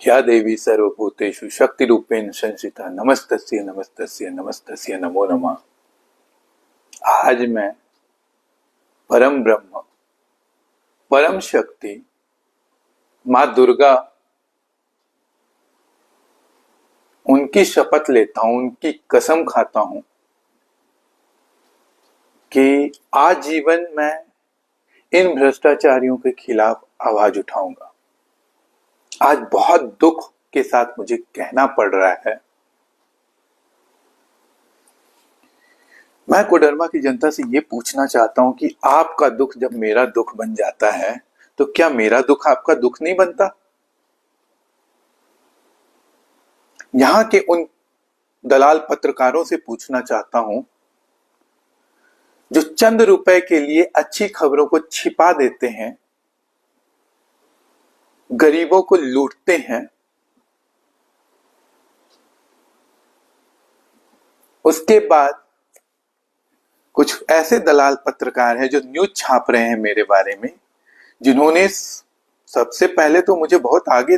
या देवी सर्वभूतेषु शक्तिरूपेण संस्थिता नमस्तस्यै नमस्तस्यै नमस्तस्यै नमो नमः। आज मैं परम ब्रह्म परम शक्ति माँ दुर्गा उनकी शपथ लेता हूं, उनकी कसम खाता हूं कि आजीवन मैं इन भ्रष्टाचारियों के खिलाफ आवाज उठाऊंगा। आज बहुत दुख के साथ मुझे कहना पड़ रहा है, मैं कोडरमा की जनता से ये पूछना चाहता हूं कि आपका दुख जब मेरा दुख बन जाता है तो क्या मेरा दुख आपका दुख नहीं बनता? यहां के उन दलाल पत्रकारों से पूछना चाहता हूं जो चंद रुपए के लिए अच्छी खबरों को छिपा देते हैं, गरीबों को लूटते हैं, उसके बाद कुछ ऐसे दलाल पत्रकार हैं जो न्यूज छाप रहे हैं मेरे बारे में, जिन्होंने सबसे पहले तो मुझे बहुत आगे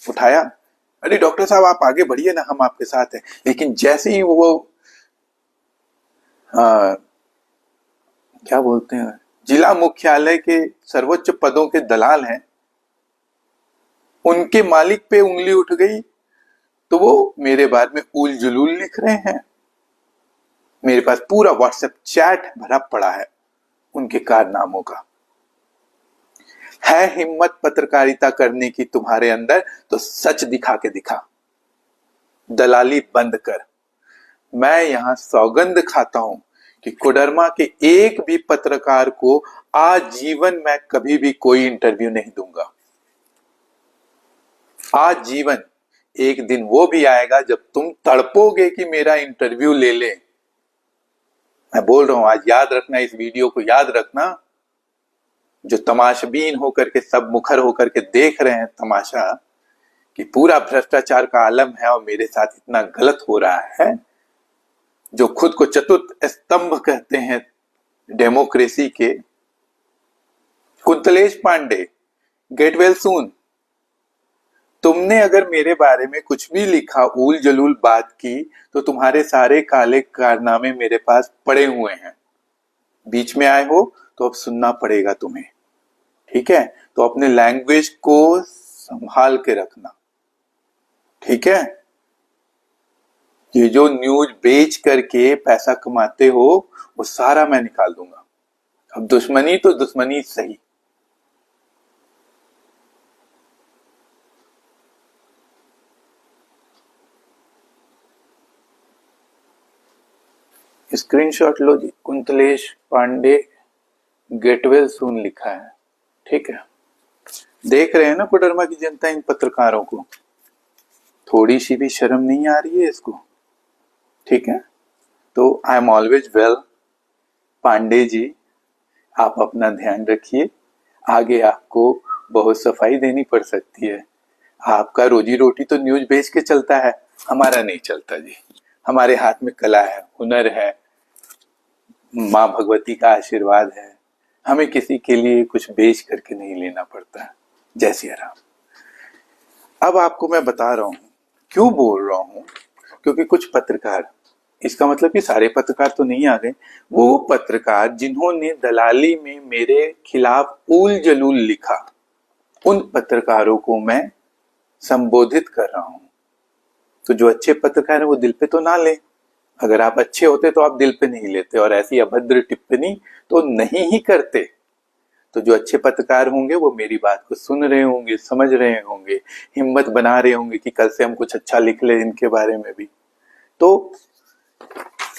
उठाया, अरे डॉक्टर साहब आप आगे बढ़िए ना, हम आपके साथ हैं। लेकिन जैसे ही वो क्या बोलते हैं, जिला मुख्यालय के सर्वोच्च पदों के दलाल हैं, उनके मालिक पे उंगली उठ गई तो वो मेरे बारे में उल जुलूल लिख रहे हैं। मेरे पास पूरा व्हाट्सएप चैट भरा पड़ा है उनके कारनामों का। है हिम्मत पत्रकारिता करने की तुम्हारे अंदर तो सच दिखा के दिखा, दलाली बंद कर। मैं यहां सौगंध खाता हूं कि कोडरमा के एक भी पत्रकार को आजीवन मैं कभी भी कोई इंटरव्यू नहीं दूंगा। आजीवन। एक दिन वो भी आएगा जब तुम तड़पोगे कि मेरा इंटरव्यू ले ले। मैं बोल रहा हूं, आज याद रखना, इस वीडियो को याद रखना। जो तमाशबीन होकर के, सब मुखर होकर के देख रहे हैं तमाशा कि पूरा भ्रष्टाचार का आलम है और मेरे साथ इतना गलत हो रहा है, जो खुद को चतुर्थ स्तंभ कहते हैं डेमोक्रेसी के, कुंतलेश पांडे, गेट वेल सून। तुमने अगर मेरे बारे में कुछ भी लिखा, उल जलूल बात की, तो तुम्हारे सारे काले कारनामे मेरे पास पड़े हुए हैं। बीच में आए हो तो अब सुनना पड़ेगा तुम्हें, ठीक है? तो अपने लैंग्वेज को संभाल के रखना, ठीक है? ये जो न्यूज बेच करके पैसा कमाते हो वो सारा मैं निकाल दूंगा। अब दुश्मनी तो दुश्मनी सही। स्क्रीनशॉट लो जी, कुंतलेश पांडे, गेटवेल सून लिखा है, ठीक है? देख रहे हैं ना कोडरमा की जनता इन पत्रकारों को, थोड़ी सी भी शर्म नहीं आ रही है इसको, ठीक है? तो I am always well. Pandey ji, आप अपना ध्यान रखिए, आगे आपको बहुत सफाई देनी पड़ सकती है। आपका रोजी रोटी तो न्यूज बेच के चलता है, हमारा नहीं चलता जी। हमारे हाथ में कला है, हुनर है, माँ भगवती का आशीर्वाद है, हमें किसी के लिए कुछ बेच करके नहीं लेना पड़ता। जय सिया राम। अब आपको मैं बता रहा हूं क्यों बोल रहा हूं, क्योंकि कुछ पत्रकार, इसका मतलब कि सारे पत्रकार तो नहीं आ गए, वो पत्रकार जिन्होंने दलाली में मेरे खिलाफ उल जलूल लिखा, उन पत्रकारों को मैं संबोधित कर रहा हूं। तो जो अच्छे पत्रकार है वो दिल पे तो ना ले। अगर आप अच्छे होते तो आप दिल पे नहीं लेते और ऐसी अभद्र टिप्पणी तो नहीं ही करते। तो जो अच्छे पत्रकार होंगे वो मेरी बात को सुन रहे होंगे, समझ रहे होंगे, हिम्मत बना रहे होंगे कि कल से हम कुछ अच्छा लिख ले इनके बारे में भी। तो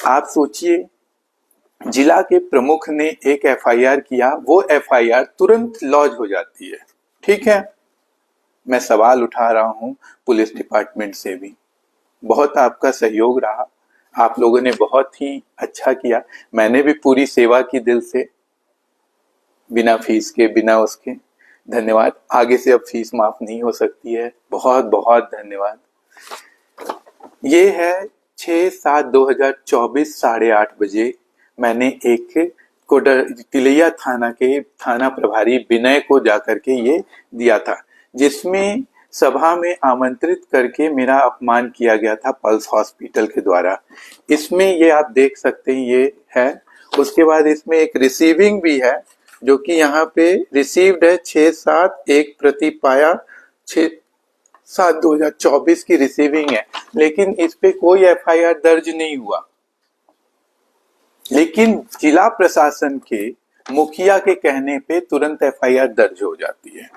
आप सोचिए, जिला के प्रमुख ने एक एफआईआर किया, वो एफआईआर तुरंत लॉन्च हो जाती है, ठीक है? मैं सवाल उठा रहा हूं पुलिस डिपार्टमेंट से भी, बहुत आपका सहयोग रहा, आप लोगों ने बहुत ही अच्छा किया। मैंने भी पूरी सेवा की दिल से, बिना फीस के, बिना उसके। धन्यवाद। आगे से अब फीस माफ नहीं हो सकती है, बहुत बहुत धन्यवाद। ये है 6/7/2024 8:30 बजे मैंने एक तिलैया थाना के थाना प्रभारी विनय को जाकर के ये दिया था, जिसमें सभा में आमंत्रित करके मेरा अपमान किया गया था पल्स हॉस्पिटल के द्वारा। इसमें ये आप देख सकते हैं, ये है। उसके बाद इसमें एक रिसीविंग भी है, जो कि यहाँ पे रिसीव्ड है 6/7 एक प्रति पाया 6/7/2024 की रिसीविंग है, लेकिन इस पे कोई एफआईआर दर्ज नहीं हुआ। लेकिन जिला प्रशासन के मुखिया के कहने पे तुरंत एफआईआर दर्ज हो जाती है।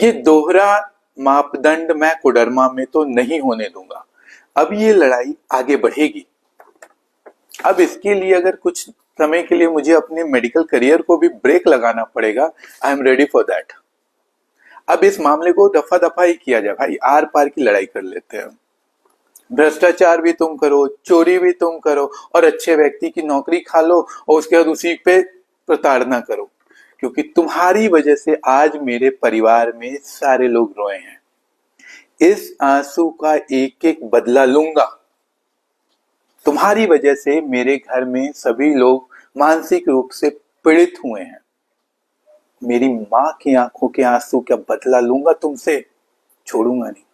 ये दोहरा मापदंड मैं कोडरमा में तो नहीं होने दूंगा। अब ये लड़ाई आगे बढ़ेगी। अब इसके लिए अगर कुछ समय के लिए मुझे अपने मेडिकल करियर को भी ब्रेक लगाना पड़ेगा, I am ready for that. अब इस मामले को दफा दफा ही किया जाए भाई, आर पार की लड़ाई कर लेते हैं। भ्रष्टाचार भी तुम करो, चोरी भी तुम करो, और अच्छे व्यक्ति की नौकरी खा लो और उसके बाद उसी पे प्रताड़ना करो, क्योंकि तुम्हारी वजह से आज मेरे परिवार में सारे लोग रोए हैं। इस आंसू का एक एक बदला लूंगा। तुम्हारी वजह से मेरे घर में सभी लोग मानसिक रूप से पीड़ित हुए हैं। मेरी मां की आंखों के आंसू का बदला लूंगा तुमसे, छोड़ूंगा नहीं।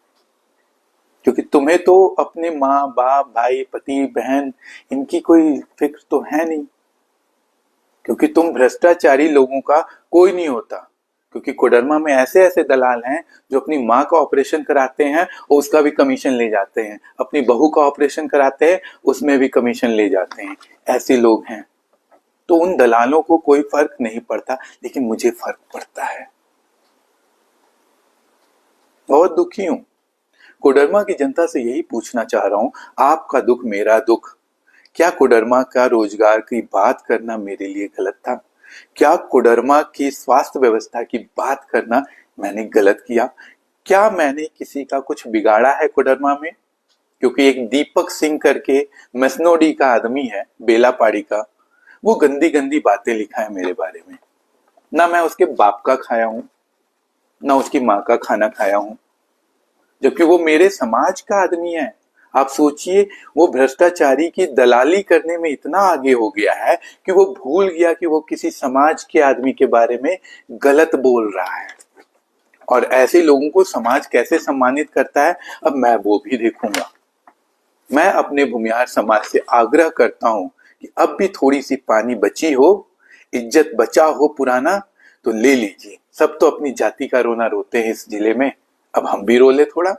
क्योंकि तुम्हें तो अपने माँ बाप भाई पति बहन इनकी कोई फिक्र तो है नहीं, क्योंकि तुम भ्रष्टाचारी लोगों का कोई नहीं होता। क्योंकि कोडरमा में ऐसे ऐसे दलाल हैं जो अपनी माँ का ऑपरेशन कराते हैं और उसका भी कमीशन ले जाते हैं, अपनी बहू का ऑपरेशन कराते हैं उसमें भी कमीशन ले जाते हैं। ऐसे लोग हैं। तो उन दलालों को कोई फर्क नहीं पड़ता, लेकिन मुझे फर्क पड़ता है। बहुत दुखी हूं। कोडरमा की जनता से यही पूछना चाह रहा हूं, आपका दुख मेरा दुख। क्या कोडरमा का रोजगार की बात करना मेरे लिए गलत था? क्या कोडरमा की स्वास्थ्य व्यवस्था की बात करना मैंने गलत किया? क्या मैंने किसी का कुछ बिगाड़ा है कोडरमा में? क्योंकि एक दीपक सिंह करके मसनोडी का आदमी है, बेलापाड़ी का, वो गंदी गंदी बातें लिखा है मेरे बारे में। ना मैं उसके बाप का खाया हूं, ना उसकी माँ का खाना खाया हूं, जबकि वो मेरे समाज का आदमी है। आप सोचिए, वो भ्रष्टाचारी की दलाली करने में इतना आगे हो गया है कि वो भूल गया कि वो किसी समाज के आदमी के बारे में गलत बोल रहा है। और ऐसे लोगों को समाज कैसे सम्मानित करता है, अब मैं वो भी देखूंगा। मैं अपने भूमिहार समाज से आग्रह करता हूं कि अब भी थोड़ी सी पानी बची हो, इज्जत बचा हो पुराना, तो ले लीजिए। सब तो अपनी जाति का रोना रोते हैं इस जिले में, अब हम भी रो ले थोड़ा।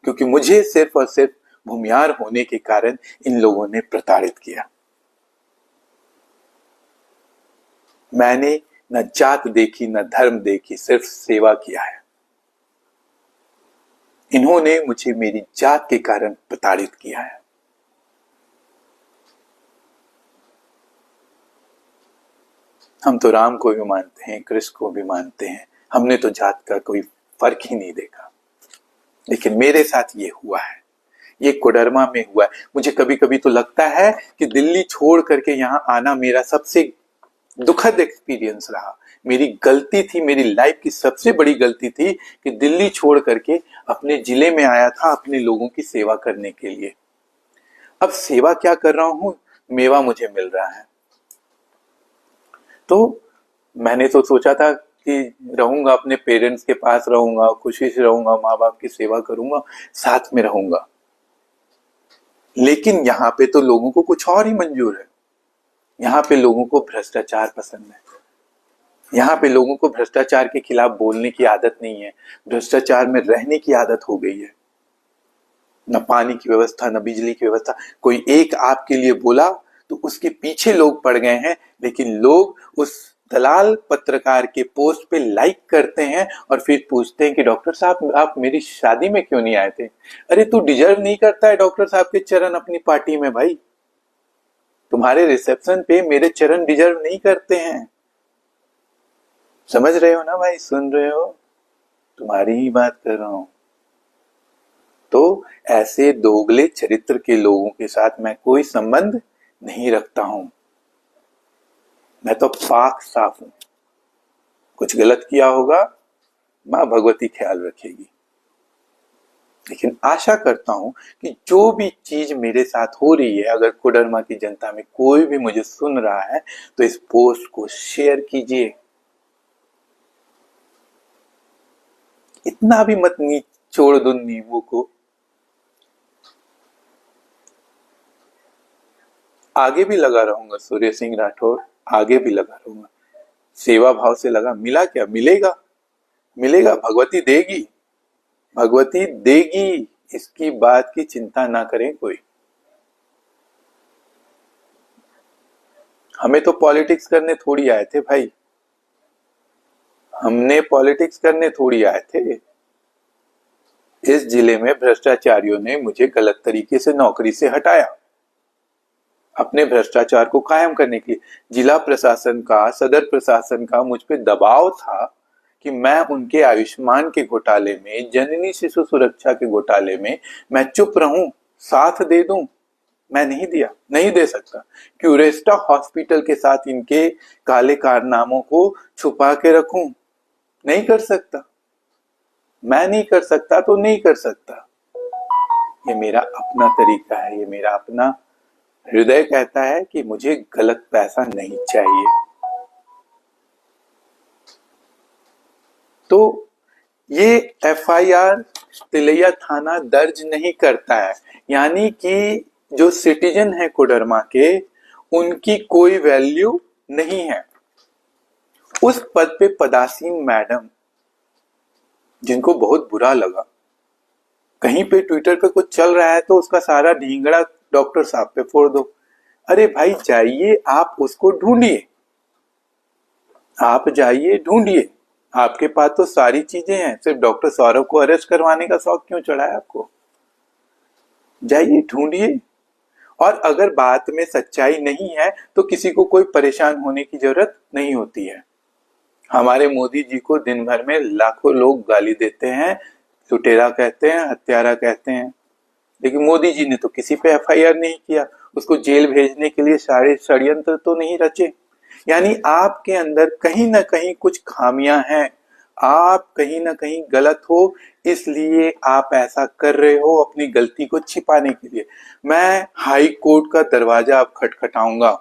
क्योंकि मुझे सिर्फ और सिर्फ भूमिहार होने के कारण इन लोगों ने प्रताड़ित किया। मैंने न जात देखी न धर्म देखी, सिर्फ सेवा किया है। इन्होंने मुझे मेरी जात के कारण प्रताड़ित किया है। हम तो राम को भी मानते हैं, कृष्ण को भी मानते हैं, हमने तो जात का कोई फर्क ही नहीं देखा। लेकिन मेरे साथ ये हुआ है, ये कोडरमा में हुआ है। मुझे कभी कभी तो लगता है कि दिल्ली छोड़ करके यहाँ आना मेरा सबसे दुखद एक्सपीरियंस रहा। मेरी गलती थी, मेरी लाइफ की सबसे बड़ी गलती थी कि दिल्ली छोड़ करके अपने जिले में आया था अपने लोगों की सेवा करने के लिए। अब सेवा क्या कर रहा हूं, मेवा मुझे मिल रहा है। तो मैंने तो सोचा था कि रहूंगा अपने पेरेंट्स के पास, रहूंगा खुशी से, रहूंगा माँ बाप की सेवा करूंगा, साथ में रहूंगा। लेकिन यहाँ पे तो लोगों को कुछ और ही मंजूर है। यहाँ पे लोगों को भ्रष्टाचार पसंद है। यहाँ पे लोगों को भ्रष्टाचार के खिलाफ बोलने की आदत नहीं है, भ्रष्टाचार में रहने की आदत हो गई है। न पानी की व्यवस्था, न बिजली की व्यवस्था। कोई एक आपके लिए बोला तो उसके पीछे लोग पड़ गए हैं, लेकिन लोग उस दलाल पत्रकार के पोस्ट पे लाइक करते हैं और फिर पूछते हैं कि डॉक्टर साहब आप मेरी शादी में क्यों नहीं आए थे? अरे तू डिजर्व नहीं करता है डॉक्टर साहब के चरण अपनी पार्टी में भाई। तुम्हारे रिसेप्शन पे मेरे चरण डिजर्व नहीं करते हैं। समझ रहे हो ना भाई, सुन रहे हो? तुम्हारी ही बात कर रहा हूं। तो ऐसे दोगले चरित्र के लोगों के साथ मैं कोई संबंध नहीं रखता हूं। मैं तो पाक साफ हूं। कुछ गलत किया होगा, मां भगवती ख्याल रखेगी। लेकिन आशा करता हूं कि जो भी चीज मेरे साथ हो रही है, अगर कोडरमा की जनता में कोई भी मुझे सुन रहा है तो इस पोस्ट को शेयर कीजिए। इतना भी मत निचोड़ दो नींबू को। आगे भी लगा रहूंगा सूर्य सिंह राठौर, आगे भी लगा रहूंगा, सेवा भाव से लगा। मिला क्या? मिलेगा, मिलेगा, भगवती देगी, भगवती देगी, इसकी बात की चिंता ना करें कोई। हमें तो पॉलिटिक्स करने थोड़ी आए थे भाई, हमने पॉलिटिक्स करने थोड़ी आए थे। इस जिले में भ्रष्टाचारियों ने मुझे गलत तरीके से नौकरी से हटाया, अपने भ्रष्टाचार को कायम करने के लिए। जिला प्रशासन का, सदर प्रशासन का मुझ पे दबाव था कि मैं उनके आयुष्मान के घोटाले में, जननी शिशु सुरक्षा के घोटाले में मैं चुप रहूं, साथ दे दूं। मैं नहीं दिया, नहीं दे सकता। क्यूरेस्टा हॉस्पिटल के साथ इनके काले कारनामों को छुपा के रखूं, नहीं कर सकता। मैं नहीं कर सकता तो नहीं कर सकता। ये मेरा अपना तरीका है, ये मेरा अपना हृदय कहता है कि मुझे गलत पैसा नहीं चाहिए। तो ये एफआईआर तिलैया थाना दर्ज नहीं करता है, यानी कि जो सिटीजन है कोडरमा के, उनकी कोई वैल्यू नहीं है। उस पद पे पदासीन मैडम, जिनको बहुत बुरा लगा, कहीं पे ट्विटर पे कुछ चल रहा है तो उसका सारा ढींगड़ा डॉक्टर साहब पे फोड़ दो। अरे भाई जाइए, आप उसको ढूंढिए, आप जाइए ढूंढिए, आपके पास तो सारी चीजें हैं। सिर्फ डॉक्टर सौरभ को अरेस्ट करवाने का शौक क्यों चढ़ा है आपको? जाइए ढूंढिए। और अगर बात में सच्चाई नहीं है तो किसी को कोई परेशान होने की जरूरत नहीं होती है। हमारे मोदी जी को दिन भर में लाखों लोग गाली देते हैं, लुटेरा कहते हैं, हत्यारा कहते हैं, लेकिन मोदी जी ने तो किसी पे एफआईआर नहीं किया। उसको जेल भेजने के लिए सारे षड्यंत्र तो नहीं रचे। यानी आपके अंदर कहीं ना कहीं कुछ खामियां हैं, आप कहीं ना कहीं गलत हो, इसलिए आप ऐसा कर रहे हो अपनी गलती को छिपाने के लिए। मैं हाई कोर्ट का दरवाजा अब खटखटाऊंगा,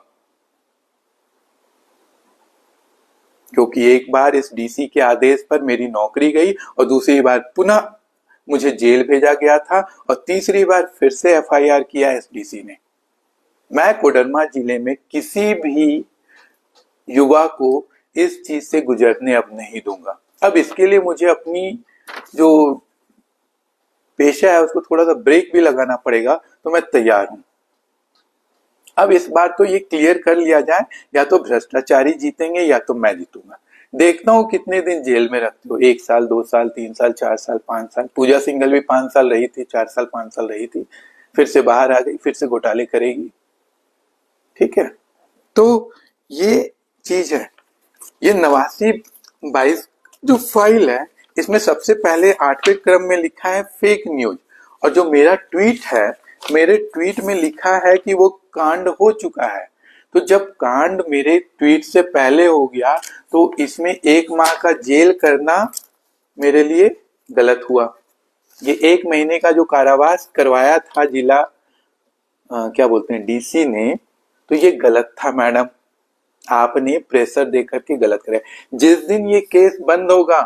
क्योंकि एक बार इस डीसी के आदेश पर मेरी नौकरी गई और दूसरी बार पुनः मुझे जेल भेजा गया था और तीसरी बार फिर से एफआईआर किया इस डीसी ने। मैं कोडरमा जिले में किसी भी युवा को इस चीज से गुजरने अब नहीं दूंगा। अब इसके लिए मुझे अपनी जो पेशा है उसको थोड़ा सा ब्रेक भी लगाना पड़ेगा, तो मैं तैयार हूं। अब इस बार तो ये क्लियर कर लिया जाए, या तो भ्रष्टाचारी जीतेंगे या तो मैं जीतूंगा। देखता हूँ कितने दिन जेल में रखते हो, 1 साल, 2 साल, 3 साल, 4 साल, 5 साल। पूजा सिंघल भी 5 साल रही थी, 4 साल, 5 साल रही थी, फिर से बाहर आ गई, फिर से घोटाले करेगी। ठीक है, तो ये चीज है। ये 8922 जो फाइल है, इसमें सबसे पहले 8वें क्रम में लिखा है फेक न्यूज, और जो मेरा ट्वीट है, मेरे ट्वीट में लिखा है कि वो कांड हो चुका है। तो जब कांड मेरे ट्वीट से पहले हो गया तो इसमें 1 माह का जेल करना मेरे लिए गलत हुआ। ये 1 महीने का जो कारावास करवाया था जिला क्या बोलते हैं डीसी ने, तो ये गलत था मैडम। आपने प्रेशर देकर के गलत कराया। जिस दिन ये केस बंद होगा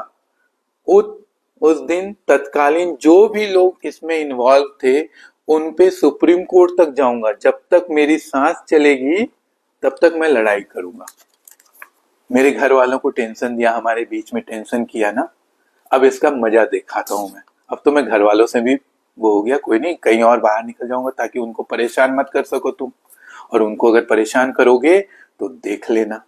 उस दिन तत्कालीन जो भी लोग इसमें इन्वॉल्व थे उन पे सुप्रीम कोर्ट तक जाऊंगा। जब तक मेरी सांस चलेगी तब तक मैं लड़ाई करूंगा। मेरे घर वालों को टेंशन दिया, हमारे बीच में टेंशन किया ना, अब इसका मजा दिखाता हूं मैं। अब तो मैं घर वालों से भी वो हो गया, कोई नहीं, कहीं और बाहर निकल जाऊंगा ताकि उनको परेशान मत कर सको तुम, और उनको अगर परेशान करोगे तो देख लेना।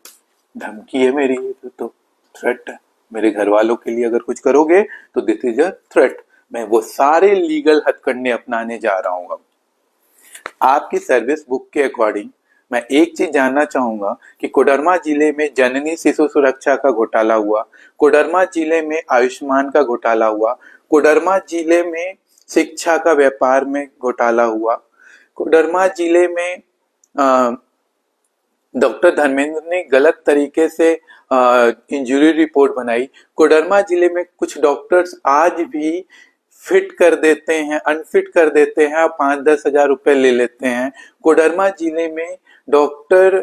धमकी है मेरी, तो थ्रेट है। मेरे घर वालों के लिए अगर कुछ करोगे तो दिस इज अ थ्रेट। मैं वो सारे लीगल हथकंडे अपनाने जा रहा हूं। अब आपकी सर्विस बुक के अकॉर्डिंग मैं एक चीज जानना चाहूंगा कि कोडरमा जिले में जननी शिशु सुरक्षा का घोटाला हुआ, कोडरमा जिले में आयुष्मान का घोटाला हुआ, कोडरमा जिले में शिक्षा का व्यापार में घोटाला हुआ, कोडरमा जिले में डॉक्टर धर्मेंद्र ने गलत तरीके से इंजरी रिपोर्ट बनाई। कोडरमा जिले में कुछ डॉक्टर्स आज भी फिट कर देते हैं, अनफिट कर देते हैं और 5-10 हजार रुपए ले लेते हैं। कोडरमा जिले में डॉक्टर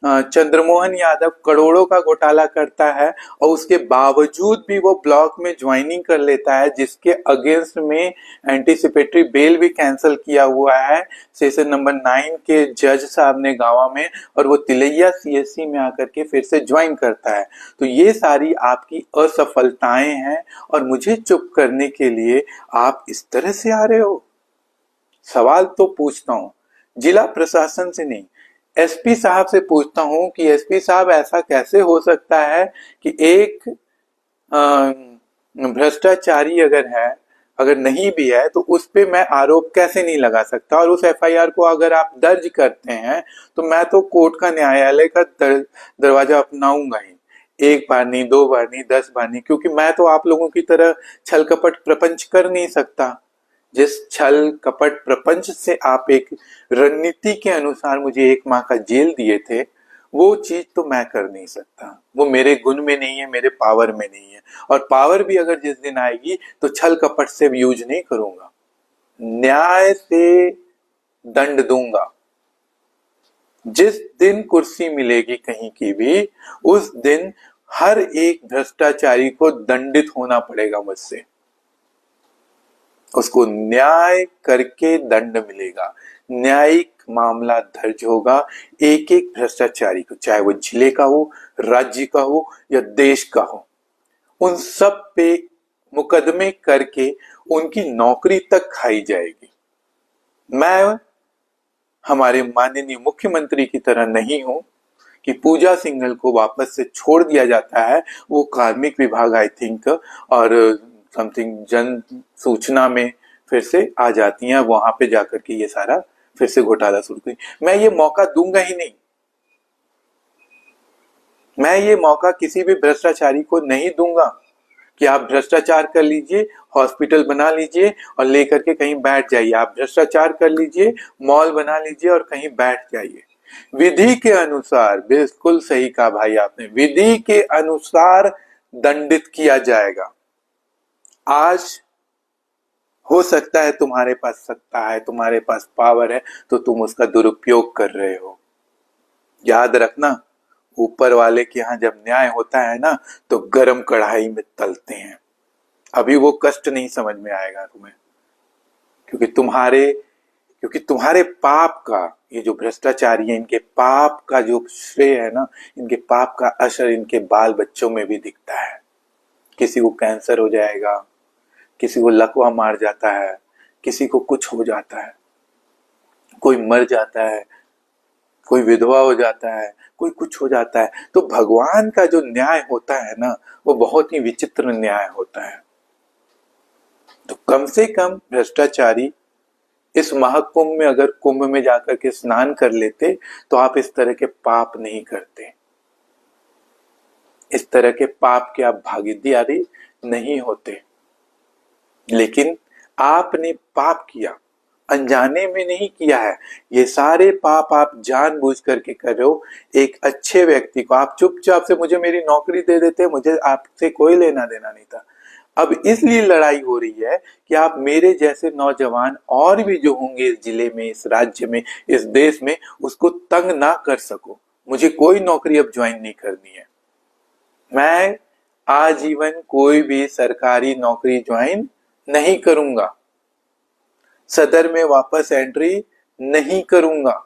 चंद्रमोहन यादव करोड़ों का घोटाला करता है और उसके बावजूद भी वो ब्लॉक में ज्वाइनिंग कर लेता है, जिसके अगेंस्ट में एंटीसिपेटरी बेल भी कैंसिल किया हुआ है सेशन नंबर 9 के जज साहब ने गांव में, और वो तिलैया सीएससी में आकर के फिर से ज्वाइन करता है। तो ये सारी आपकी असफलताएं हैं और मुझे चुप करने के लिए आप इस तरह से आ रहे हो। सवाल तो पूछता हूं, जिला प्रशासन से नहीं, एसपी साहब से पूछता हूं कि एसपी साहब ऐसा कैसे हो सकता है कि एक भ्रष्टाचारी अगर है, अगर नहीं भी है तो उस पे मैं आरोप कैसे नहीं लगा सकता, और उस एफआईआर को अगर आप दर्ज करते हैं तो मैं तो कोर्ट का, न्यायालय का दरवाजा अपनाऊंगा ही। एक बार नहीं, दो बार नहीं, 10 बार नहीं, क्योंकि मैं तो आप लोगों की तरह छल कपट प्रपंच कर नहीं सकता। जिस छल कपट प्रपंच से आप एक रणनीति के अनुसार मुझे 1 माह का जेल दिए थे, वो चीज तो मैं कर नहीं सकता। वो मेरे गुण में नहीं है, मेरे पावर में नहीं है। और पावर भी अगर जिस दिन आएगी तो छल कपट से यूज नहीं करूंगा, न्याय से दंड दूंगा। जिस दिन कुर्सी मिलेगी कहीं की भी, उस दिन हर एक भ्रष्टाचारी को दंडित होना पड़ेगा मुझसे। उसको न्याय करके दंड मिलेगा, न्यायिक मामला दर्ज होगा एक एक भ्रष्टाचारी को, चाहे वो जिले का हो, राज्य का हो या देश का हो। उन सब पे मुकदमे करके उनकी नौकरी तक खाई जाएगी। मैं हमारे माननीय मुख्यमंत्री की तरह नहीं हूं कि पूजा सिंघल को वापस से छोड़ दिया जाता है। वो कार्मिक विभाग आई थिंक और समथिंग जन सूचना में फिर से आ जाती हैं, वहां पे जाकर के ये सारा फिर से घोटाला शुरू करें। मैं ये मौका दूंगा ही नहीं। मैं ये मौका किसी भी भ्रष्टाचारी को नहीं दूंगा कि आप भ्रष्टाचार कर लीजिए, हॉस्पिटल बना लीजिए और लेकर के कहीं बैठ जाइए। आप भ्रष्टाचार कर लीजिए, मॉल बना लीजिए और कहीं बैठ जाइए। विधि के अनुसार, बिल्कुल सही कहा भाई आपने, विधि के अनुसार दंडित किया जाएगा। आज हो सकता है तुम्हारे पास सत्ता है, तुम्हारे पास पावर है, तो तुम उसका दुरुपयोग कर रहे हो। याद रखना, ऊपर वाले के यहाँ जब न्याय होता है ना तो गरम कढ़ाई में तलते हैं। अभी वो कष्ट नहीं समझ में आएगा तुम्हें, क्योंकि तुम्हारे पाप का, ये जो भ्रष्टाचारी है इनके पाप का जो श्रेय है ना, इनके पाप का असर इनके बाल बच्चों में भी दिखता है। किसी को कैंसर हो जाएगा, किसी को लकवा मार जाता है, किसी को कुछ हो जाता है, कोई मर जाता है, कोई विधवा हो जाता है, कोई कुछ हो जाता है। तो भगवान का जो न्याय होता है ना, वो बहुत ही विचित्र न्याय होता है। तो कम से कम भ्रष्टाचारी इस महाकुंभ में अगर कुंभ में जाकर के स्नान कर लेते तो आप इस तरह के पाप नहीं करते, इस तरह के पाप के आप भागीदारी नहीं होते। लेकिन आपने पाप किया, अनजाने में नहीं किया है। ये सारे पाप आप जानबूझ करके कर रहे हो। एक अच्छे व्यक्ति को आप चुपचाप से, मुझे मेरी नौकरी दे देते, मुझे आपसे कोई लेना देना नहीं था। अब इसलिए लड़ाई हो रही है कि आप मेरे जैसे नौजवान और भी जो होंगे इस जिले में, इस राज्य में, इस देश में, उसको तंग ना कर सको। मुझे कोई नौकरी अब ज्वाइन नहीं करनी है। मैं आजीवन कोई भी सरकारी नौकरी ज्वाइन नहीं करूंगा, सदर में वापस एंट्री नहीं करूंगा।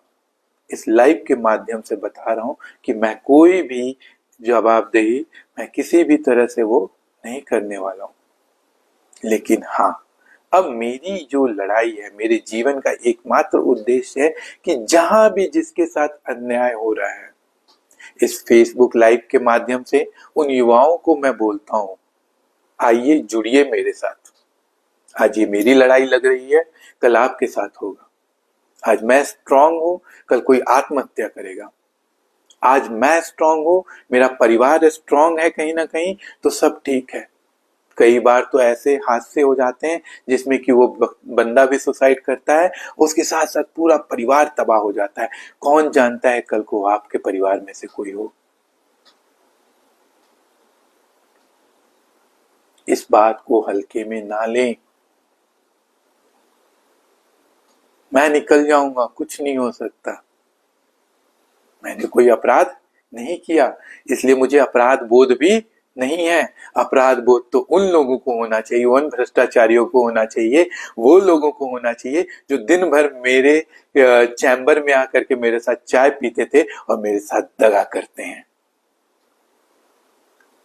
इस लाइव के माध्यम से बता रहा हूं कि मैं कोई भी जवाबदेही, मैं किसी भी तरह से वो नहीं करने वाला हूं। लेकिन हाँ, अब मेरी जो लड़ाई है, मेरे जीवन का एकमात्र उद्देश्य है कि जहां भी जिसके साथ अन्याय हो रहा है, इस फेसबुक लाइव के माध्यम से उन युवाओं को मैं बोलता हूं, आइए जुड़िए मेरे साथ। आज ये मेरी लड़ाई लग रही है, कल आपके साथ होगा। आज मैं स्ट्रांग हूं, कल कोई आत्महत्या करेगा। आज मैं स्ट्रांग हूं, मेरा परिवार स्ट्रांग है कहीं ना कहीं, तो सब ठीक है। कई बार तो ऐसे हादसे हो जाते हैं जिसमें कि वो बंदा भी सुसाइड करता है, उसके साथ साथ पूरा परिवार तबाह हो जाता है। कौन जानता है कल को आपके परिवार में से कोई हो। इस बात को हल्के में ना लें। मैं निकल जाऊंगा, कुछ नहीं हो सकता। मैंने कोई अपराध नहीं किया, इसलिए मुझे अपराध बोध भी नहीं है। अपराध बोध तो उन लोगों को होना चाहिए, उन भ्रष्टाचारियों को होना चाहिए, वो लोगों को होना चाहिए जो दिन भर मेरे चैम्बर में आकर के मेरे साथ चाय पीते थे और मेरे साथ दगा करते हैं।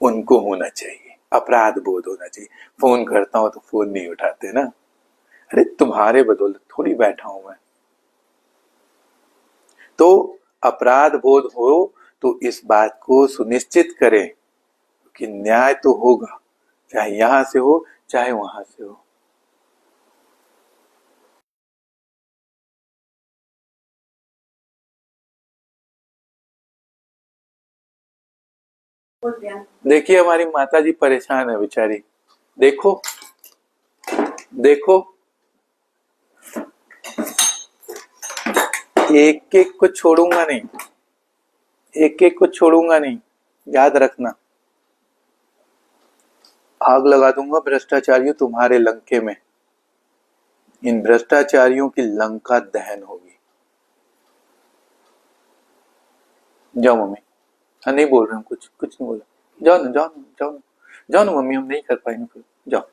उनको होना चाहिए, अपराध बोध होना चाहिए। फोन करता हूं तो फोन नहीं उठाते ना, अरे तुम्हारे बदौलत थोड़ी बैठा हूं मैं। तो अपराध बोध हो तो इस बात को सुनिश्चित करें कि न्याय तो होगा, चाहे यहां से हो चाहे वहां से हो। देखिए हमारी माता जी परेशान है बेचारी, देखो देखो, एक एक को छोड़ूंगा नहीं, एक एक को छोड़ूंगा नहीं, याद रखना। आग लगा दूंगा भ्रष्टाचारियों तुम्हारे लंके में, इन भ्रष्टाचारियों की लंका दहन होगी। जाओ मम्मी, हाँ नहीं बोल रहे हम, कुछ कुछ नहीं बोला, जाओ ना जाओ ना जाओ ना जाओ ना मम्मी, हम नहीं कर पाएंगे फिर, जाओ।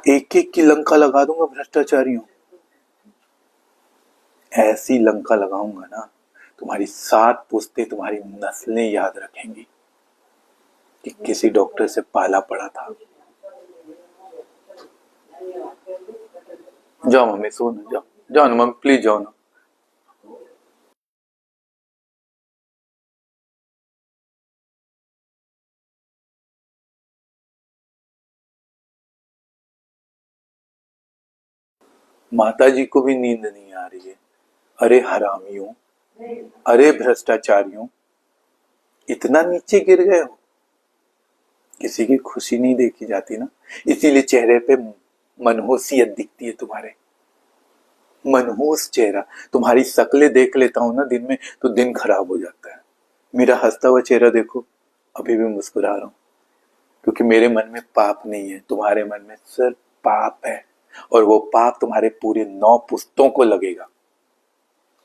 एक एक की लंका लगा दूंगा भ्रष्टाचारियों, ऐसी लंका लगाऊंगा ना तुम्हारी 7 पुश्तें, तुम्हारी नस्लें याद रखेंगी कि किसी डॉक्टर से पाला पड़ा था। जाओ मम्मी सो ना, जाओ जाओ ना मम्मी, प्लीज जाओ ना। माता जी को भी नींद नहीं आ रही है। अरे हरामियों, अरे भ्रष्टाचारियों, इतना नीचे गिर गए हो, किसी की खुशी नहीं देखी जाती ना, इसीलिए चेहरे पे मनहूसियत दिखती है तुम्हारे, मनहूस चेहरा। तुम्हारी शक्लें देख लेता हूं ना दिन में तो दिन खराब हो जाता है। मेरा हंसता हुआ चेहरा देखो, अभी भी मुस्कुरा रहा हूं, क्योंकि मेरे मन में पाप नहीं है, तुम्हारे मन में सिर्फ पाप है, और वो पाप तुम्हारे पूरे 9 पुश्तों को लगेगा,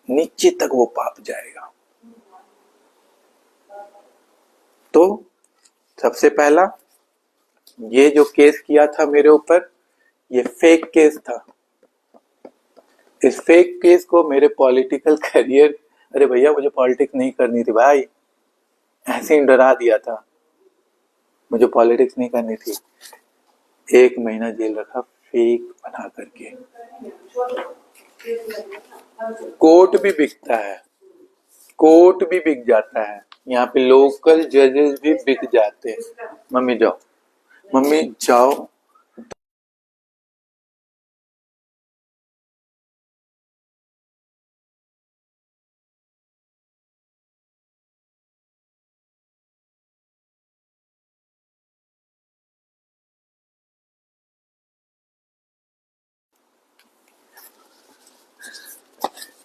नीचे तक वो पाप जाएगा। तो सबसे पहला, ये जो केस किया था मेरे ऊपर, ये फेक केस था। इस फेक केस को मेरे पॉलिटिकल करियर, अरे भैया मुझे पॉलिटिक्स नहीं करनी थी भाई, ऐसे ही डरा दिया था, मुझे पॉलिटिक्स नहीं करनी थी। 1 महीना जेल रखा फेक बना करके। कोर्ट भी बिकता है, कोर्ट भी बिक जाता है, यहाँ पे लोकल जजेस भी बिक जाते हैं। मम्मी जाओ, मम्मी जाओ।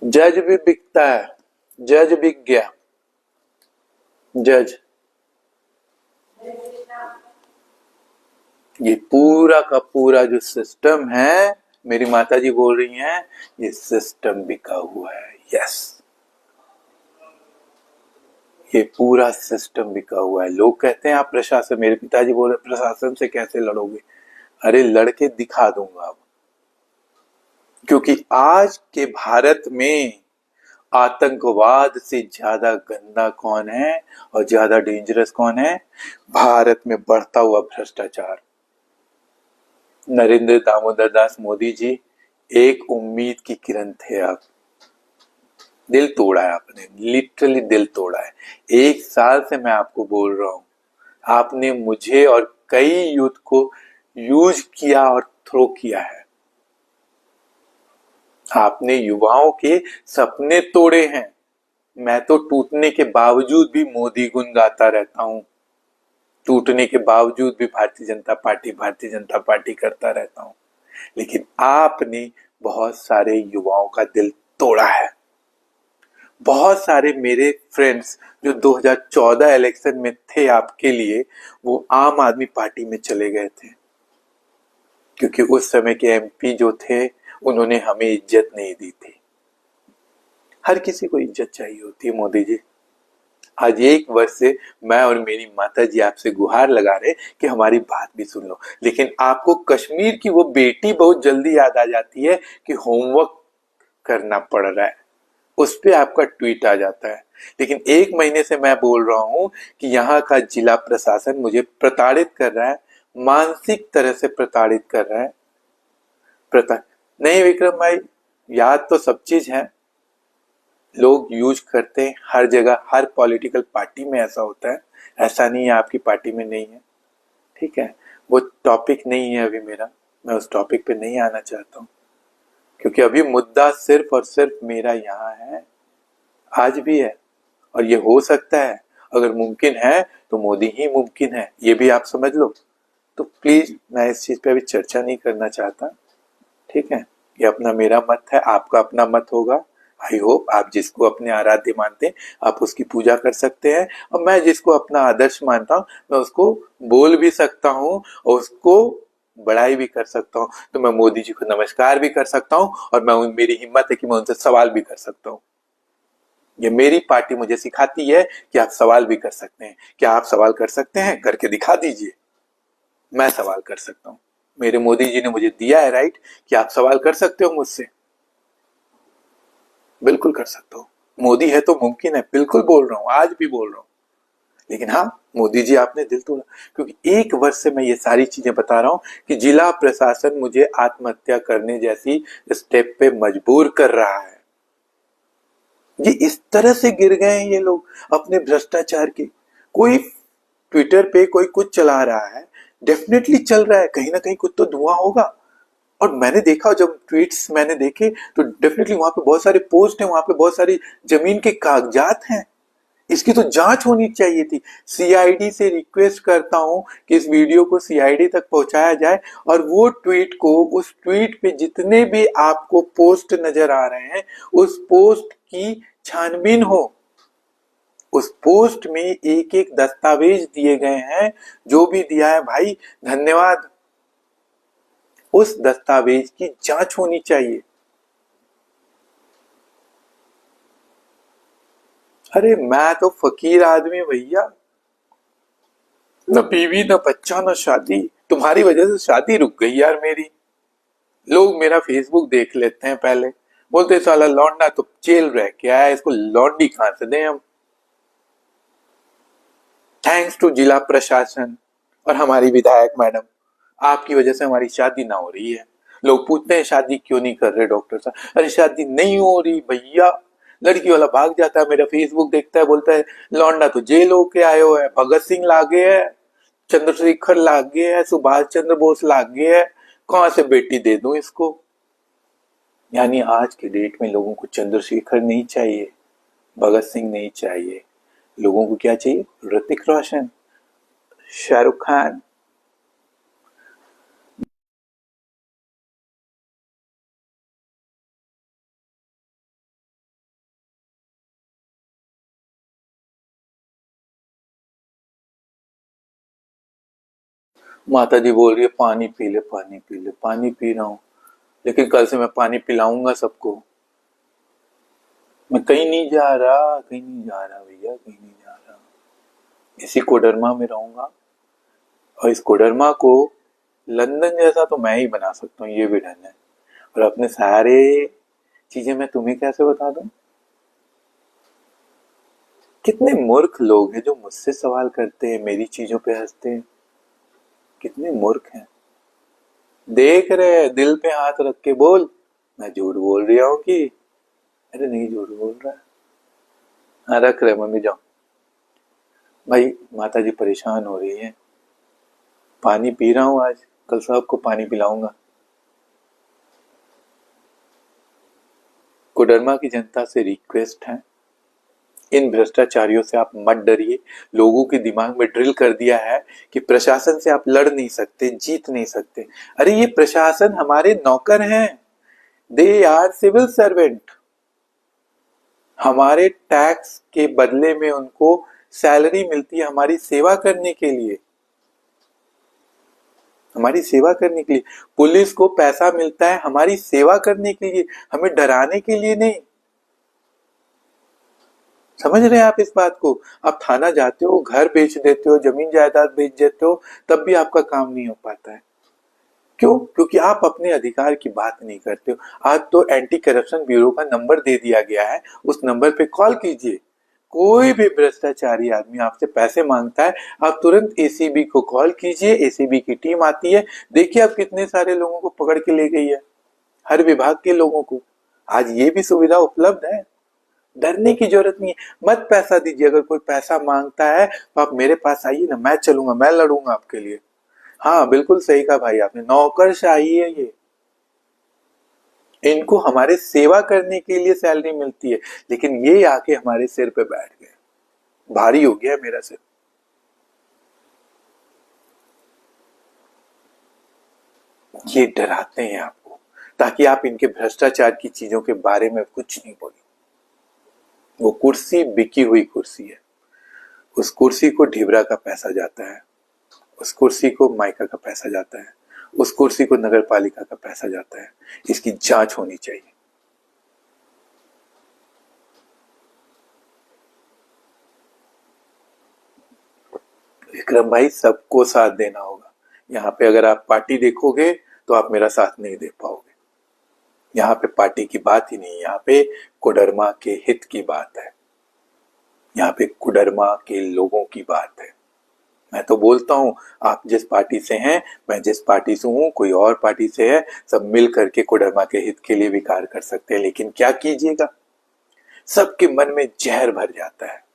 जज भी बिकता है, जज बिक गया, जज। ये पूरा का पूरा जो सिस्टम है, मेरी माताजी बोल रही हैं, ये सिस्टम बिका हुआ है। यस, ये पूरा सिस्टम बिका हुआ है। लोग कहते हैं आप प्रशासन, मेरे पिताजी बोल रहे प्रशासन से कैसे लड़ोगे? अरे लड़के दिखा दूंगा अब, क्योंकि आज के भारत में आतंकवाद से ज्यादा गंदा कौन है और ज्यादा डेंजरस कौन है? भारत में बढ़ता हुआ भ्रष्टाचार। नरेंद्र दामोदर दास मोदी जी, एक उम्मीद की किरण थे आप, दिल तोड़ा है आपने, लिटरली दिल तोड़ा है। 1 साल से मैं आपको बोल रहा हूं, आपने मुझे और कई यूथ को यूज किया और थ्रो किया है। आपने युवाओं के सपने तोड़े हैं। मैं तो टूटने के बावजूद भी मोदी गुण गाता रहता हूं, टूटने के बावजूद भी भारतीय जनता पार्टी करता रहता हूं, लेकिन आपने बहुत सारे युवाओं का दिल तोड़ा है। बहुत सारे मेरे फ्रेंड्स जो 2014 इलेक्शन में थे आपके लिए, वो आम आदमी पार्टी में चले गए थे, क्योंकि उस समय के एमपी जो थे उन्होंने हमें इज्जत नहीं दी थी। हर किसी को इज्जत चाहिए होती है मोदी जी। आज 1 वर्ष से मैं और मेरी माता जी आपसे गुहार लगा रहे कि हमारी बात भी सुन लो, लेकिन आपको कश्मीर की वो बेटी बहुत जल्दी याद आ जाती है कि होमवर्क करना पड़ रहा है, उस पे आपका ट्वीट आ जाता है। लेकिन 1 महीने से मैं बोल रहा हूं कि यहाँ का जिला प्रशासन मुझे प्रताड़ित कर रहा है, मानसिक तरह से प्रताड़ित कर रहा है। नहीं विक्रम भाई, याद तो सब चीज है, लोग यूज करते हैं हर जगह, हर पॉलिटिकल पार्टी में ऐसा होता है, ऐसा नहीं है आपकी पार्टी में नहीं है, ठीक है। वो टॉपिक नहीं है अभी मेरा, मैं उस टॉपिक पे नहीं आना चाहता हूँ, क्योंकि अभी मुद्दा सिर्फ और सिर्फ मेरा यहाँ है, आज भी है, और ये हो सकता है, अगर मुमकिन है तो मोदी ही मुमकिन है, ये भी आप समझ लो। तो प्लीज मैं इस चीज पे अभी चर्चा नहीं करना चाहता, ठीक है। ये अपना मेरा मत है, आपका अपना मत होगा। आई होप आप जिसको अपने आराध्य मानते हैं आप उसकी पूजा कर सकते हैं, और मैं जिसको अपना आदर्श मानता हूँ मैं उसको बोल भी सकता हूँ और उसको बड़ाई भी कर सकता हूँ। तो मैं मोदी जी को नमस्कार भी कर सकता हूँ, और मैं मेरी हिम्मत है कि मैं उनसे सवाल भी कर सकता हूँ। ये मेरी पार्टी मुझे सिखाती है कि आप सवाल भी कर सकते हैं। क्या आप सवाल कर सकते हैं? करके दिखा दीजिए। मैं सवाल कर सकता हूँ, मेरे मोदी जी ने मुझे दिया है राइट कि आप सवाल कर सकते हो मुझसे, बिल्कुल कर सकते हो। मोदी है तो मुमकिन है, बिल्कुल बोल रहा हूँ, आज भी बोल रहा हूँ। लेकिन हाँ, मोदी जी आपने दिल तोड़ा, क्योंकि 1 वर्ष से मैं ये सारी चीजें बता रहा हूँ कि जिला प्रशासन मुझे आत्महत्या करने जैसी स्टेप पे मजबूर कर रहा है। ये इस तरह से गिर गए हैं ये लोग अपने भ्रष्टाचार के। कोई ट्विटर पे कोई कुछ चला रहा है, डेफिनेटली चल रहा है, कहीं ना कहीं कुछ तो धुआं होगा। और मैंने देखा, जब ट्वीट्स मैंने देखे तो डेफिनेटली वहां पे बहुत सारे पोस्ट हैं, वहां पे बहुत सारी जमीन के कागजात हैं। इसकी तो जांच होनी चाहिए थी। सीआईडी से रिक्वेस्ट करता हूं कि इस वीडियो को सीआईडी तक पहुंचाया जाए, और वो ट्वीट को, उस ट्वीट पे जितने भी आपको पोस्ट नजर आ रहे हैं उस पोस्ट की छानबीन हो। उस पोस्ट में एक एक दस्तावेज दिए गए हैं, जो भी दिया है भाई धन्यवाद। उस दस्तावेज की जांच होनी चाहिए। अरे मैं तो फकीर आदमी भैया, न बीवी न बच्चा न शादी, तुम्हारी वजह से शादी रुक गई यार मेरी। लोग मेरा फेसबुक देख लेते हैं, पहले बोलते साला लौंडा तो जेल रह के आया, इसको लौंडी कहां से दें हम। थैंक्स टू जिला प्रशासन और हमारी विधायक मैडम, आपकी वजह से हमारी शादी ना हो रही है। लोग पूछते हैं शादी क्यों नहीं कर रहे डॉक्टर साहब, अरे शादी नहीं हो रही भैया। लड़की वाला भाग जाता है, मेरा फेसबुक देखता है, बोलता है लौंडा तो जेल होके आए हो है, भगत सिंह लागे है, चंद्रशेखर लागे है, सुभाष चंद्र बोस लागे है, कहां से बेटी दे दूं इसको। यानी आज के डेट में लोगों को चंद्रशेखर नहीं चाहिए, भगत सिंह नहीं चाहिए, लोगों को क्या चाहिए? ऋतिक रोशन, शाहरुख खान। माता जी बोल रही है पानी पी ले, पानी पी ले, पानी पी रहा हूँ, लेकिन कल से मैं पानी पिलाऊंगा सबको। मैं कहीं नहीं जा रहा, कहीं नहीं जा रहा भैया, कहीं नहीं जा रहा। इसी कोडरमा में रहूंगा, और इस कोडरमा को लंदन जैसा तो मैं ही बना सकता हूँ, ये भी डन है। और अपने सारे चीजें मैं तुम्हें कैसे बता दूं? कितने मूर्ख लोग हैं जो मुझसे सवाल करते हैं, मेरी चीजों पे हंसते हैं। कितने मूर्ख हैं। देख रहे हैं, दिल पे हाथ रख के बोल, मैं झूठ बोल रहा हूँ कि? अरे नहीं झूठ बोल रहा है। हाँ रख रहे मम्मी, जाओ भाई। माता जी परेशान हो रही है, पानी पी रहा हूँ आज, कल सबको पानी पिलाऊंगा। कोडरमा की जनता से रिक्वेस्ट है, इन भ्रष्टाचारियों से आप मत डरिए। लोगों के दिमाग में ड्रिल कर दिया है कि प्रशासन से आप लड़ नहीं सकते, जीत नहीं सकते। अरे ये प्रशासन हमारे नौकर हैं, दे आर सिविल सर्वेंट। हमारे टैक्स के बदले में उनको सैलरी मिलती है हमारी सेवा करने के लिए, हमारी सेवा करने के लिए। पुलिस को पैसा मिलता है हमारी सेवा करने के लिए, हमें डराने के लिए नहीं। समझ रहे हैं आप इस बात को? आप थाना जाते हो, घर बेच देते हो, जमीन जायदाद बेच देते हो, तब भी आपका काम नहीं हो पाता है। क्यों? क्योंकि आप अपने अधिकार की बात नहीं करते हो। आज तो एंटी करप्शन ब्यूरो का नंबर दे दिया गया है, उस नंबर पे कॉल कीजिए। कोई भी भ्रष्टाचारी आदमी आपसे पैसे मांगता है, आप तुरंत एसीबी को कॉल कीजिए, एसीबी की टीम आती है। देखिए अब कितने सारे लोगों को पकड़ के ले गई है, हर विभाग के लोगों को। आज ये भी सुविधा उपलब्ध है, डरने की जरूरत नहीं है। मत पैसा दीजिए, अगर कोई पैसा मांगता है तो आप मेरे पास आइए ना, मैं चलूंगा, मैं लड़ूंगा आपके लिए। हाँ बिल्कुल सही कहा भाई आपने, नौकरशाही है ये। इनको हमारे सेवा करने के लिए सैलरी मिलती है, लेकिन ये आके हमारे सिर पे बैठ गए, भारी हो गया मेरा सिर। ये डराते हैं आपको ताकि आप इनके भ्रष्टाचार की चीजों के बारे में कुछ नहीं बोले। वो कुर्सी बिकी हुई कुर्सी है, उस कुर्सी को ढिबरा का पैसा जाता है, उस कुर्सी को माइका का पैसा जाता है, उस कुर्सी को नगर पालिका का पैसा जाता है। इसकी जांच होनी चाहिए। विक्रम भाई, सबको साथ देना होगा। यहाँ पे अगर आप पार्टी देखोगे तो आप मेरा साथ नहीं दे पाओगे। यहाँ पे पार्टी की बात ही नहीं, यहाँ पे कोडरमा के हित की बात है, यहाँ पे कोडरमा के लोगों की बात है। मैं तो बोलता हूँ, आप जिस पार्टी से हैं, मैं जिस पार्टी से हूँ, कोई और पार्टी से है, सब मिल करके कोडरमा के हित के लिए भी कार्य कर सकते हैं। लेकिन क्या कीजिएगा, सबके मन में जहर भर जाता है।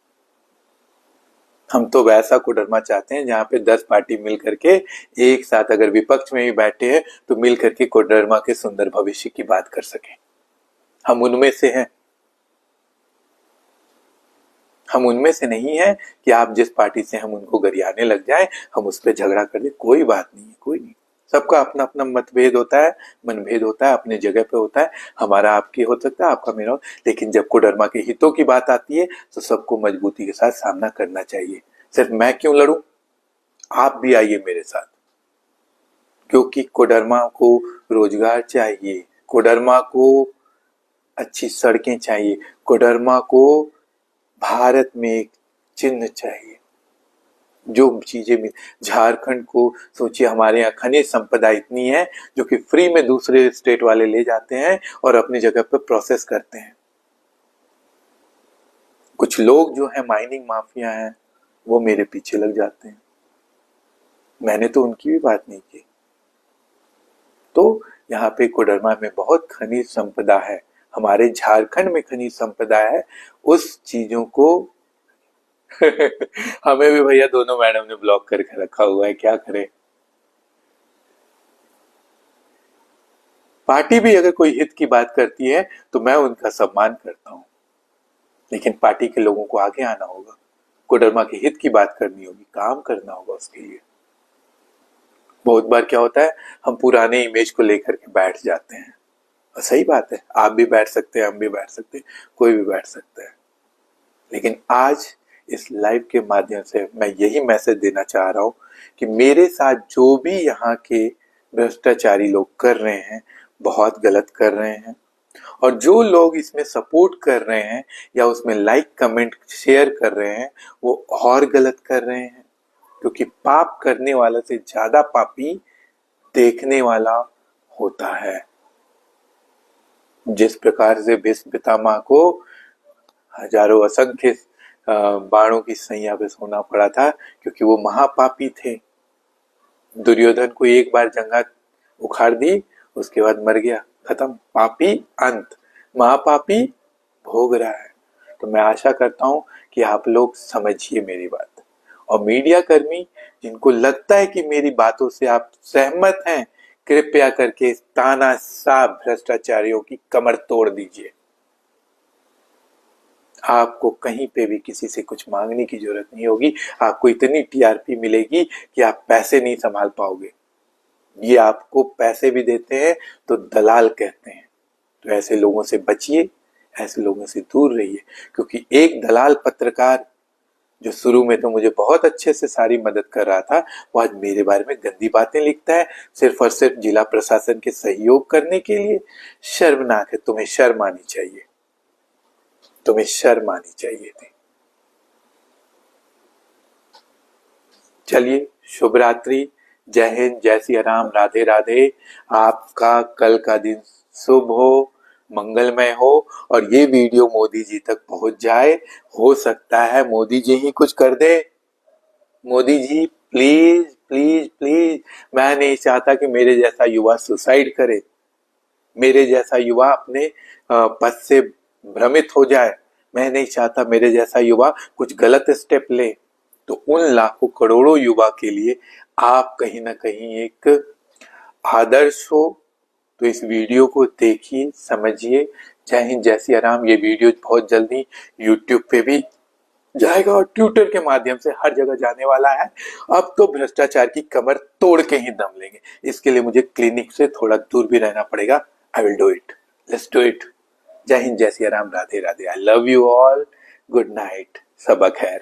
हम तो वैसा कोडरमा चाहते हैं जहां पे 10 पार्टी मिल करके एक साथ, अगर विपक्ष में भी बैठे हैं तो मिल करके कोडरमा के सुंदर भविष्य की बात कर सकें। हम उनमें से हैं, हम उनमें से नहीं है कि आप जिस पार्टी से हम उनको गरियाने लग जाए, हम उस पर झगड़ा कर दे। कोई बात नहीं है, कोई नहीं। सबका अपना अपना मतभेद होता है, मनभेद होता है, अपने जगह पे होता है। हमारा आपकी हो सकता है, आपका मेरा हो, लेकिन जब कोडरमा के हितों की बात आती है तो सबको मजबूती के साथ सामना करना चाहिए। सिर्फ मैं क्यों लड़ूं, आप भी आइए मेरे साथ, क्योंकि कोडरमा को रोजगार चाहिए, कोडरमा को अच्छी सड़कें चाहिए, कोडरमा को भारत में एक चिन्ह चाहिए। जो चीजें मिल, झारखंड को सोचिए, हमारे यहाँ खनिज संपदा इतनी है जो कि फ्री में दूसरे स्टेट वाले ले जाते हैं और अपनी जगह पर प्रोसेस करते हैं। कुछ लोग जो है माइनिंग माफिया हैं, वो मेरे पीछे लग जाते हैं। मैंने तो उनकी भी बात नहीं की। तो यहाँ पे कोडरमा में बहुत खनिज संपदा है, हमारे झारखंड में खनिज संपदा है। उस चीजों को हमें भी भैया दोनों मैडम ने ब्लॉक करके रखा हुआ है, क्या करें। पार्टी भी अगर कोई हित की बात करती है तो मैं उनका सम्मान करता हूं, लेकिन पार्टी के लोगों को आगे आना होगा, कोडरमा के हित की बात करनी होगी, काम करना होगा उसके लिए। बहुत बार क्या होता है, हम पुराने इमेज को लेकर के बैठ जाते हैं, और सही बात है, आप भी बैठ सकते हैं, हम भी बैठ सकते हैं, कोई भी बैठ सकता है। लेकिन आज इस लाइव के माध्यम से मैं यही मैसेज देना चाह रहा हूं कि मेरे साथ जो भी यहाँ के भ्रष्टाचारी लोग कर रहे हैं, बहुत गलत कर रहे हैं। और जो लोग इसमें सपोर्ट कर रहे हैं या उसमें लाइक कमेंट शेयर कर रहे हैं, वो और गलत कर रहे हैं। क्योंकि पाप करने वाला से ज्यादा पापी देखने वाला होता है। जिस प्रकार से भीष्म पितामह को हजारों असंख्य बाणों की सैया पे सोना पड़ा था, क्योंकि वो महापापी थे। दुर्योधन को एक बार जंगा उखाड़ दी, उसके बाद मर गया, खत्म, पापी अंत, महापापी भोग रहा है। तो मैं आशा करता हूं कि आप लोग समझिए मेरी बात, और मीडिया कर्मी जिनको लगता है कि मेरी बातों से आप सहमत हैं, कृपया करके इस तानाशाह भ्रष्टाचारियों की कमर तोड़ दीजिए। आपको कहीं पे भी किसी से कुछ मांगने की जरूरत नहीं होगी, आपको इतनी टीआरपी मिलेगी कि आप पैसे नहीं संभाल पाओगे। ये आपको पैसे भी देते हैं तो दलाल कहते हैं। तो ऐसे लोगों से बचिए, ऐसे लोगों से दूर रहिए, क्योंकि एक दलाल पत्रकार जो शुरू में तो मुझे बहुत अच्छे से सारी मदद कर रहा था, वो आज मेरे बारे में गंदी बातें लिखता है, सिर्फ और सिर्फ जिला प्रशासन के सहयोग करने के लिए। शर्मनाक है, तुम्हें शर्म आनी चाहिए, तुम्हें शर्म आनी चाहिए थी। चलिए, शुभ रात्रि, जय हिंद, जय सिया राम, राधे राधे। आपका कल का दिन शुभ हो, मंगलमय हो और ये वीडियो मोदी जी तक पहुंच जाए। हो सकता है मोदी जी ही कुछ कर दे। Modi ji please please please, मैं नहीं चाहता कि मेरे जैसा युवा सुसाइड करे, मेरे जैसा युवा अपने पद से भ्रमित हो जाए, मैं नहीं चाहता मेरे जैसा युवा कुछ गलत स्टेप ले। तो उन लाखों करोड़ों युवा के लिए आप कहीं ना कहीं एक आदर्श हो। तो इस वीडियो को देखिए, समझिए। जय हिंद, जय सिया राम। ये वीडियो बहुत जल्दी यूट्यूब पे भी जाएगा और ट्विटर के माध्यम से हर जगह जाने वाला है। अब तो भ्रष्टाचार की कमर तोड़ के ही दम लेंगे। इसके लिए मुझे क्लिनिक से थोड़ा दूर भी रहना पड़ेगा। I will do it, let's do it. जय हिंद, जय Siya Ram, Radhe Radhe. I love you all, good night, सबा खैर।